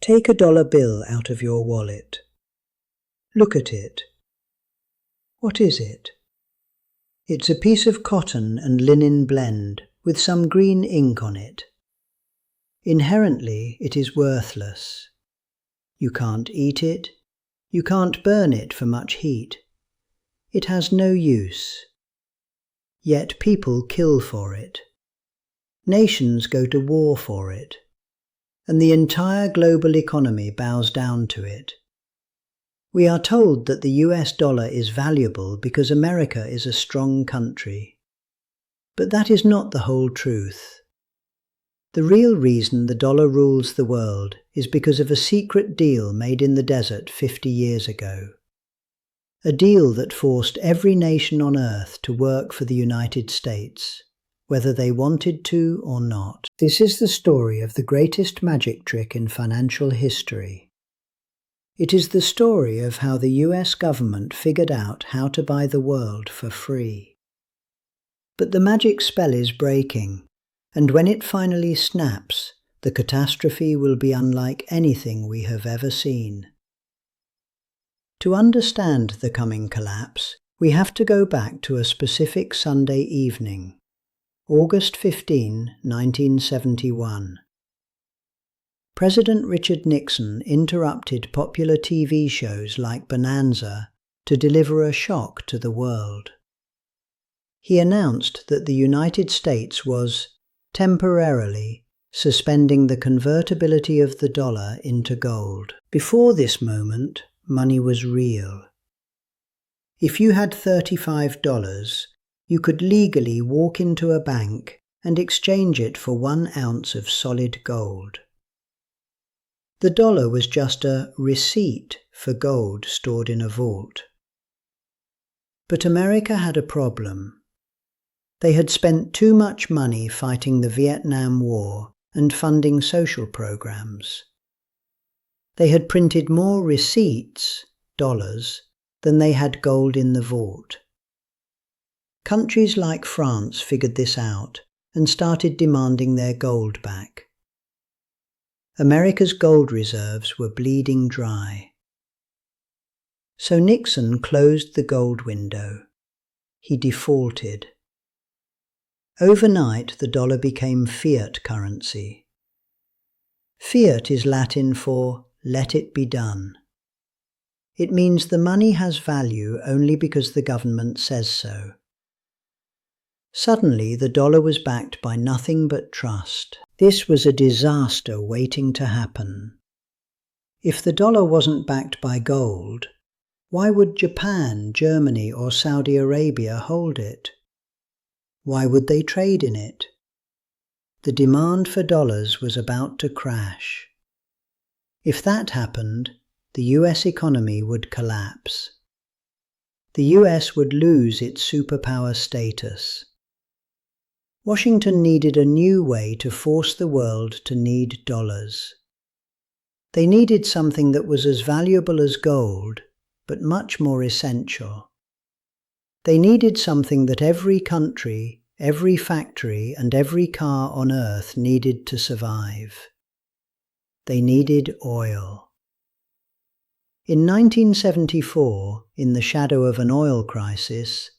Take a dollar bill out of your wallet. Look at it. What is it? It's a piece of cotton and linen blend with some green ink on it. Inherently, it is worthless. You can't eat it. You can't burn it for much heat. It has no use. Yet people kill for it. Nations go to war for it. And the entire global economy bows down to it. We are told that the US dollar is valuable because America is a strong country. But that is not the whole truth. The real reason the dollar rules the world is because of a secret deal made in the desert 50 years ago. A deal that forced every nation on earth to work for the United States, whether they wanted to or not. This is the story of the greatest magic trick in financial history. It is the story of how the US government figured out how to buy the world for free. But the magic spell is breaking, and when it finally snaps, the catastrophe will be unlike anything we have ever seen. To understand the coming collapse, we have to go back to a specific Sunday evening, August 15, 1971. President Richard Nixon interrupted popular TV shows like Bonanza to deliver a shock to the world. He announced that the United States was temporarily suspending the convertibility of the dollar into gold. Before this moment, money was real. If you had $35, you could legally walk into a bank and exchange it for 1 ounce of solid gold. The dollar was just a receipt for gold stored in a vault. But America had a problem. They had spent too much money fighting the Vietnam War and funding social programs. They had printed more receipts, dollars, than they had gold in the vault. Countries like France figured this out and started demanding their gold back. America's gold reserves were bleeding dry. So Nixon closed the gold window. He defaulted. Overnight, the dollar became fiat currency. Fiat is Latin for "let it be done." It means the money has value only because the government says so. Suddenly, the dollar was backed by nothing but trust. This was a disaster waiting to happen. If the dollar wasn't backed by gold, why would Japan, Germany, or Saudi Arabia hold it? Why would they trade in it? The demand for dollars was about to crash. If that happened, the US economy would collapse. The US would lose its superpower status. Washington needed a new way to force the world to need dollars. They needed something that was as valuable as gold, but much more essential. They needed something that every country, every factory, and every car on Earth needed to survive. They needed oil. In 1974, in the shadow of an oil crisis,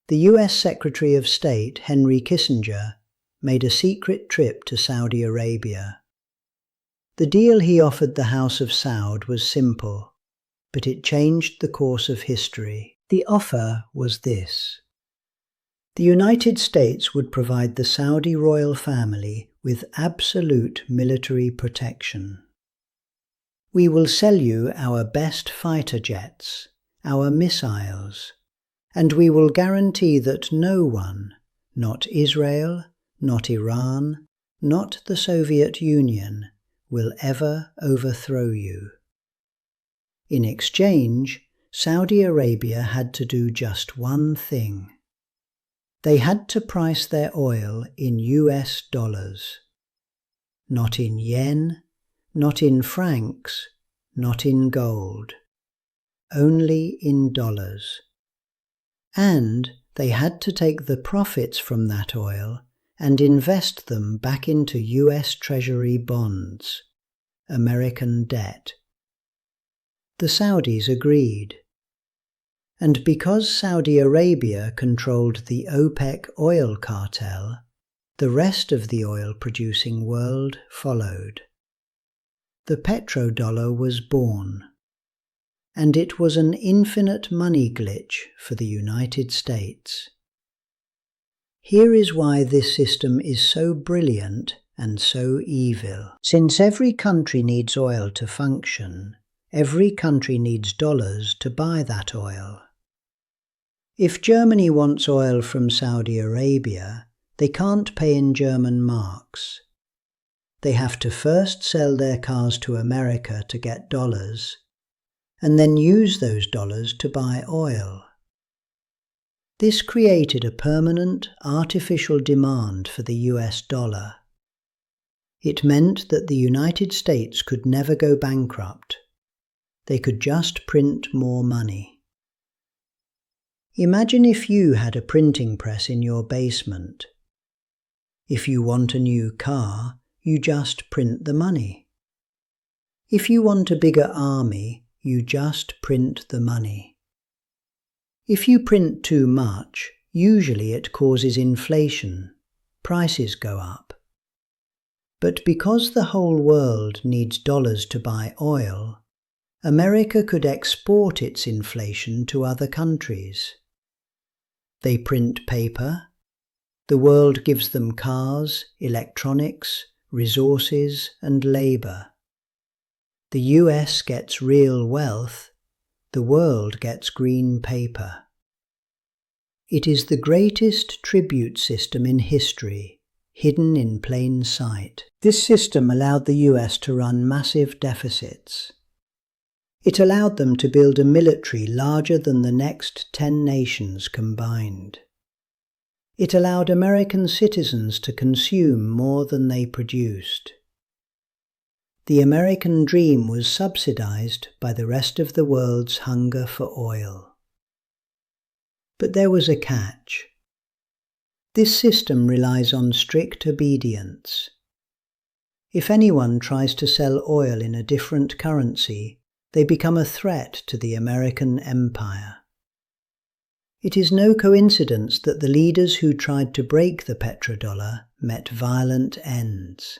the US Secretary of State, Henry Kissinger, made a secret trip to Saudi Arabia. The deal he offered the House of Saud was simple, but it changed the course of history. The offer was this. The United States would provide the Saudi royal family with absolute military protection. We will sell you our best fighter jets, our missiles, and we will guarantee that no one, not Israel, not Iran, not the Soviet Union, will ever overthrow you. In exchange, Saudi Arabia had to do just one thing. They had to price their oil in US dollars. Not in yen, not in francs, not in gold. Only in dollars. And they had to take the profits from that oil and invest them back into US Treasury bonds, American debt. The Saudis agreed. And because Saudi Arabia controlled the OPEC oil cartel, the rest of the oil-producing world followed. The petrodollar was born, and it was an infinite money glitch for the United States. Here is why this system is so brilliant and so evil. Since every country needs oil to function, every country needs dollars to buy that oil. If Germany wants oil from Saudi Arabia, they can't pay in German marks. They have to first sell their cars to America to get dollars, and then use those dollars to buy oil. This created a permanent, artificial demand for the US dollar. It meant that the United States could never go bankrupt. They could just print more money. Imagine if you had a printing press in your basement. If you want a new car, you just print the money. If you want a bigger army, you just print the money. If you print too much, usually it causes inflation. Prices go up. But because the whole world needs dollars to buy oil, America could export its inflation to other countries. They print paper. The world gives them cars, electronics, resources, and labor. The US gets real wealth. The world gets green paper. It is the greatest tribute system in history, hidden in plain sight. This system allowed the US to run massive deficits. It allowed them to build a military larger than the next 10 nations combined. It allowed American citizens to consume more than they produced. The American dream was subsidized by the rest of the world's hunger for oil. But there was a catch. This system relies on strict obedience. If anyone tries to sell oil in a different currency, they become a threat to the American empire. It is no coincidence that the leaders who tried to break the petrodollar met violent ends.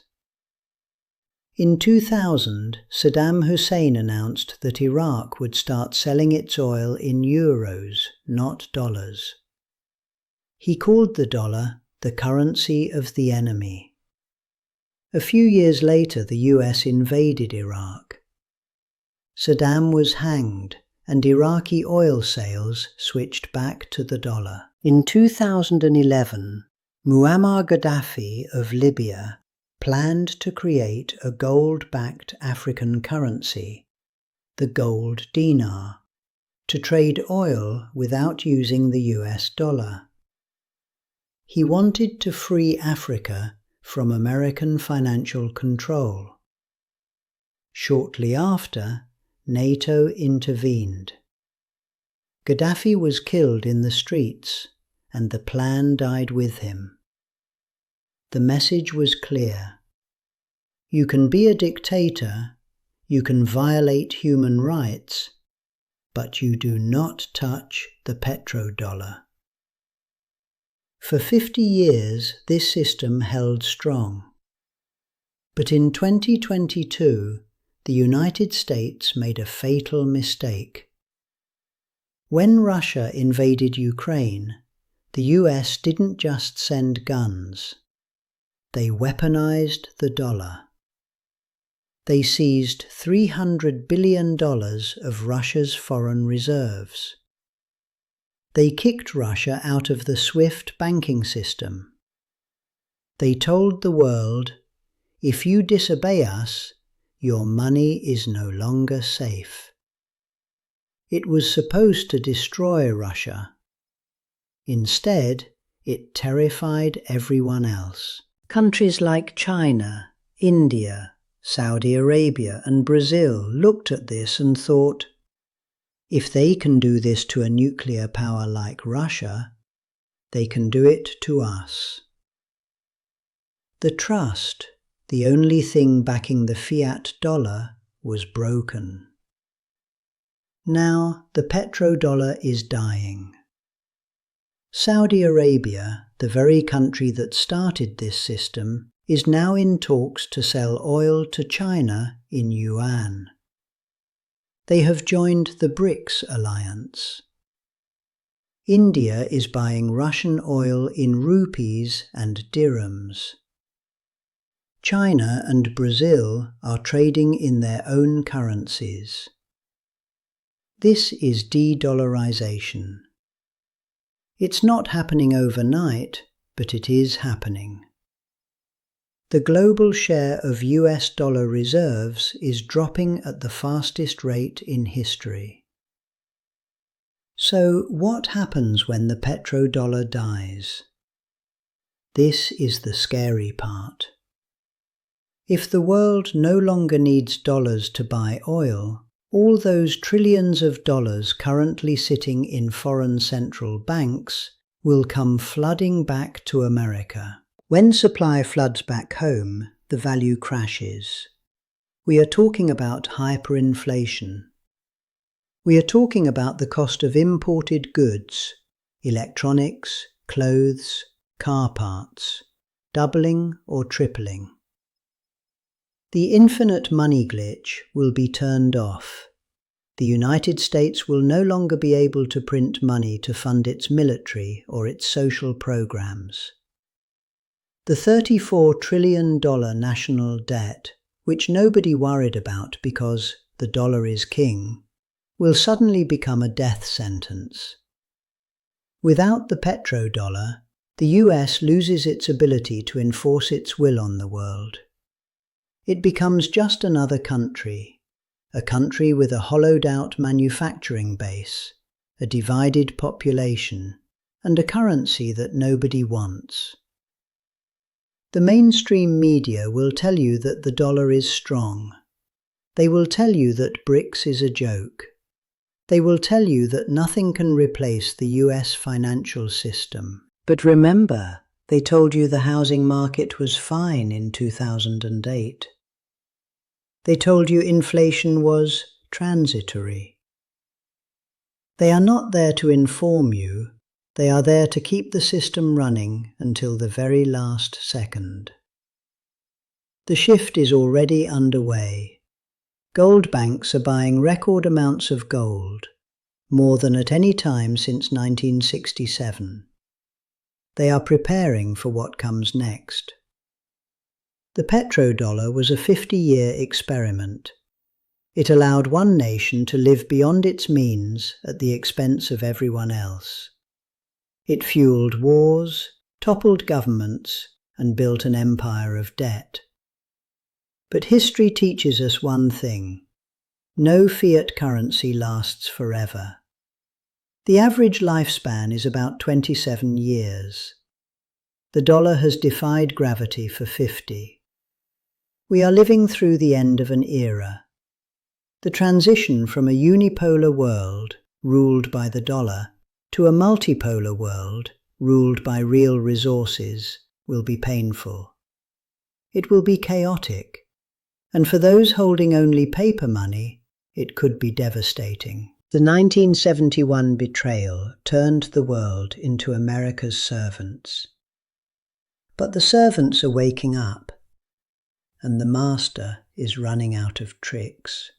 In 2000, Saddam Hussein announced that Iraq would start selling its oil in euros, not dollars. He called the dollar the currency of the enemy. A few years later, the US invaded Iraq. Saddam was hanged, and Iraqi oil sales switched back to the dollar. In 2011, Muammar Gaddafi of Libya planned to create a gold-backed African currency, the gold dinar, to trade oil without using the US dollar. He wanted to free Africa from American financial control. Shortly after, NATO intervened. Gaddafi was killed in the streets, and the plan died with him. The message was clear. You can be a dictator, you can violate human rights, but you do not touch the petrodollar. For 50 years, this system held strong. But in 2022, the United States made a fatal mistake. When Russia invaded Ukraine, the US didn't just send guns. They weaponized the dollar. They seized $300 billion of Russia's foreign reserves. They kicked Russia out of the SWIFT banking system. They told the world, if you disobey us, your money is no longer safe. It was supposed to destroy Russia. Instead, it terrified everyone else. Countries like China, India, Saudi Arabia, and Brazil looked at this and thought, if they can do this to a nuclear power like Russia, they can do it to us. The trust, the only thing backing the fiat dollar, was broken. Now the petrodollar is dying. Saudi Arabia, the very country that started this system, is now in talks to sell oil to China in yuan. They have joined the BRICS alliance. India is buying Russian oil in rupees and dirhams. China and Brazil are trading in their own currencies. This is de-dollarization. It's not happening overnight, but it is happening. The global share of US dollar reserves is dropping at the fastest rate in history. So what happens when the petrodollar dies? This is the scary part. If the world no longer needs dollars to buy oil, all those trillions of dollars currently sitting in foreign central banks will come flooding back to America. When supply floods back home, the value crashes. We are talking about hyperinflation. We are talking about the cost of imported goods, electronics, clothes, car parts, doubling or tripling. The infinite money glitch will be turned off. The United States will no longer be able to print money to fund its military or its social programs. The $34 trillion national debt, which nobody worried about because the dollar is king, will suddenly become a death sentence. Without the petrodollar, the US loses its ability to enforce its will on the world. It becomes just another country, a country with a hollowed-out manufacturing base, a divided population, and a currency that nobody wants. The mainstream media will tell you that the dollar is strong. They will tell you that BRICS is a joke. They will tell you that nothing can replace the US financial system. But remember, they told you the housing market was fine in 2008. They told you inflation was transitory. They are not there to inform you. They are there to keep the system running until the very last second. The shift is already underway. Gold banks are buying record amounts of gold, more than at any time since 1967. They are preparing for what comes next. The petrodollar was a 50-year experiment. It allowed one nation to live beyond its means at the expense of everyone else. It fueled wars, toppled governments, and built an empire of debt. But history teaches us one thing: no fiat currency lasts forever. The average lifespan is about 27 years. The dollar has defied gravity for 50. We are living through the end of an era. The transition from a unipolar world, ruled by the dollar, to a multipolar world, ruled by real resources, will be painful. It will be chaotic, and for those holding only paper money, it could be devastating. The 1971 betrayal turned the world into America's servants. But the servants are waking up, and the master is running out of tricks.